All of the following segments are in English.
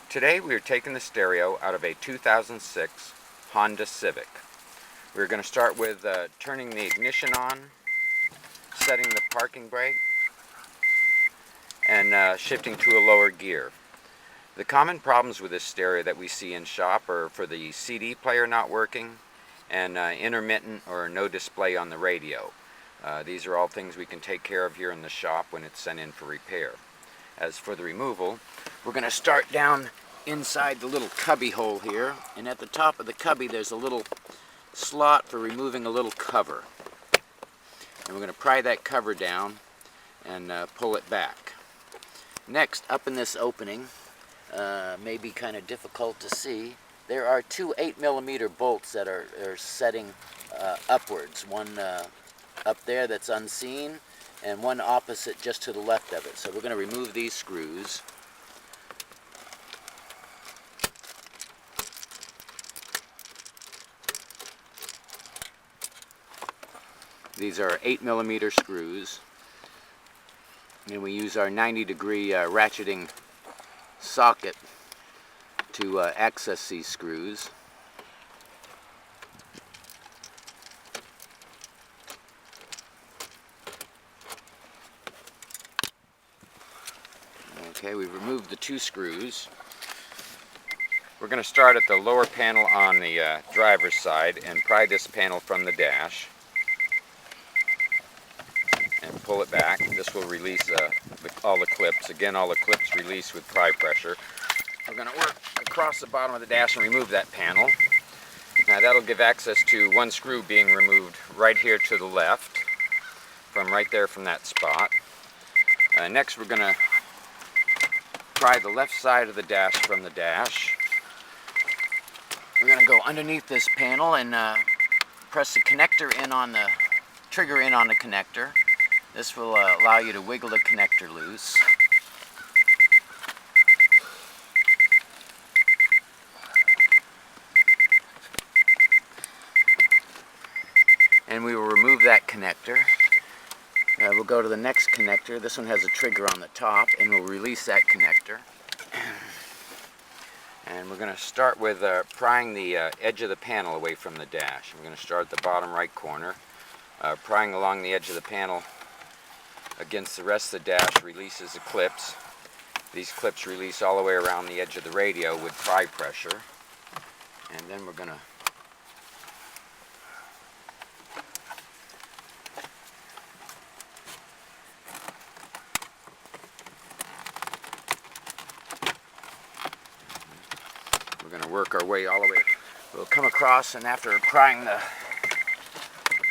Today we are taking the stereo out of a 2006 Honda Civic. We're going to start with turning the ignition on, setting the parking brake, and shifting to a lower gear. The common problems with this stereo that we see in shop are for the CD player not working and intermittent or no display on the radio. These are all things we can take care of here in the shop when it's sent in for repair. As for the removal, we're going to start down inside the little cubby hole here, and at the top of the cubby there's a little slot for removing a little cover. And we're going to pry that cover down and pull it back. Next, up in this opening, may be kind of difficult to see, there are two 8mm bolts that are setting upwards. One up there that's unseen, and one opposite just to the left of it. So we're going to remove these screws. These are 8mm screws, and we use our 90-degree ratcheting socket to access these screws. Okay, we've removed the two screws. We're going to start at the lower panel on the driver's side and pry this panel from the dash and pull it back. This will release all the clips. Again, all the clips release with pry pressure. We're going to work across the bottom of the dash and remove that panel. Now that'll give access to one screw being removed right here to the left, from right there from that spot. Next we're going to pry the left side of the dash from the dash. We're going to go underneath this panel and press the connector in on the trigger in on the connector. This will allow you to wiggle the connector loose. And we will remove that connector. We'll go to the next connector. This one has a trigger on the top, and we'll release that connector. And we're going to start with prying the edge of the panel away from the dash. We're going to start at the bottom right corner. Prying along the edge of the panel against the rest of the dash releases the clips. These clips release all the way around the edge of the radio with pry pressure. And then we're going to work our way all the way. We'll come across, and after prying the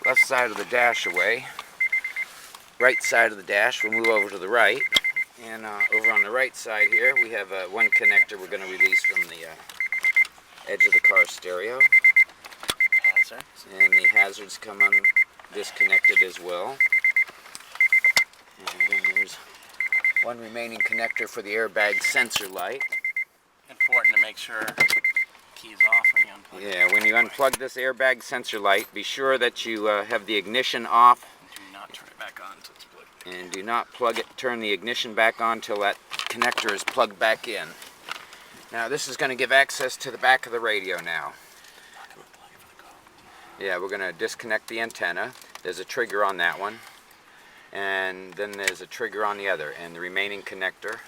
left side of the dash away, right side of the dash, we'll move over to the right. And over on the right side here, we have one connector we're going to release from the edge of the car stereo. Hazards. And the hazards come disconnected as well. And then there's one remaining connector for the airbag sensor light. Important to make sure keys off when you unplug it. Yeah, when you unplug this airbag sensor light, be sure that you have the ignition off. Do not turn it back on until it's plugged in. And do not turn the ignition back on until that connector is plugged back in. Now this is going to give access to the back of the radio now. Yeah, we're going to disconnect the antenna. There's a trigger on that one. And then there's a trigger on the other. And the remaining connector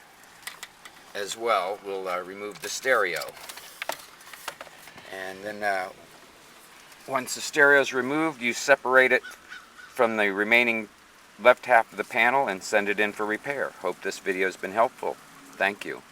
as well will remove the stereo. And then once the stereo is removed, you separate it from the remaining left half of the panel and send it in for repair. Hope this video has been helpful. Thank you.